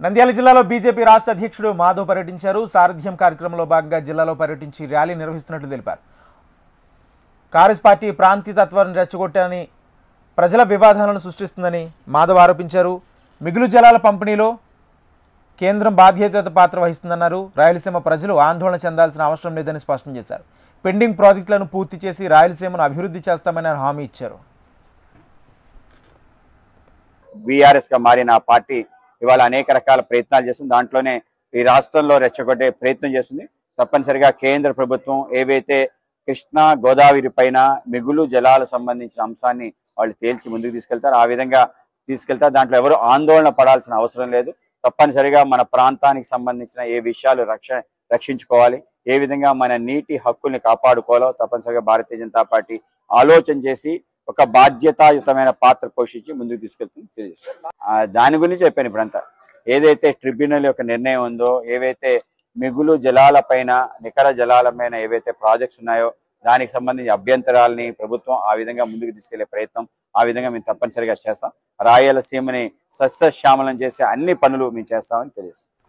నంద్యాల జిల్లాలో బీజేపీ రాష్ట్ర అధ్యక్షుడు మాధవ్ పర్యటించారు. సారథ్యం కార్యక్రమంలో భాగంగా జిల్లాలో పర్యటించి ర్యాలీ నిర్వహిస్తున్నట్లు తెలిపారు. కాంగ్రెస్ పార్టీ ప్రాంతీయతత్వాన్ని రెచ్చగొట్టని ప్రజల వివాదాలను సృష్టిస్తుందని మాధవ్ ఆరోపించారు. మిగులు జలాల పంపిణీలో కేంద్రం బాధ్యత పాత్ర వహిస్తుందన్నారు. రాయలసీమ ప్రజలు ఆందోళన చెందాల్సిన అవసరం లేదని స్పష్టం చేశారు. పెండింగ్ ప్రాజెక్టులను పూర్తి చేసి రాయలసీమను అభివృద్ధి చేస్తామని హామీ ఇచ్చారు. బీఆర్ఎస్ గా మారిన పార్టీ ఇవాళ అనేక రకాల ప్రయత్నాలు చేస్తుంది. దాంట్లోనే ఈ రాష్ట్రంలో రెచ్చగొట్టే ప్రయత్నం చేస్తుంది. తప్పనిసరిగా కేంద్ర ప్రభుత్వం ఏవైతే కృష్ణా గోదావరి పైన మిగులు జలాల సంబంధించిన అంశాన్ని వాళ్ళు తేల్చి ముందుకు తీసుకెళ్తారు. ఆ విధంగా తీసుకెళ్తారు. దాంట్లో ఎవరు ఆందోళన పడాల్సిన అవసరం లేదు. తప్పనిసరిగా మన ప్రాంతానికి సంబంధించిన ఏ విషయాలు రక్షించుకోవాలి, ఏ విధంగా మన నీటి హక్కుల్ని కాపాడుకోవాలో తప్పనిసరిగా భారతీయ జనతా పార్టీ ఆలోచన చేసి ఒక బాధ్యతాయుతమైన పాత్ర పోషించి ముందుకు తీసుకెళ్తుంది తెలియజేస్తారు. దాని గురించి చెప్పాను. ఇప్పుడంతా ఏదైతే ట్రిబ్యునల్ యొక్క నిర్ణయం ఉందో, ఏవైతే మిగులు జలాల పైన నికర జలాల పైన ఏవైతే ప్రాజెక్ట్స్ ఉన్నాయో దానికి సంబంధించి అభ్యంతరాలని ప్రభుత్వం ఆ విధంగా ముందుకు తీసుకెళ్లే ప్రయత్నం ఆ విధంగా మేము తప్పనిసరిగా చేస్తాం. రాయలసీమని సస్యశ్యామలం చేసే అన్ని పనులు మేము చేస్తామని తెలియజేస్తాం.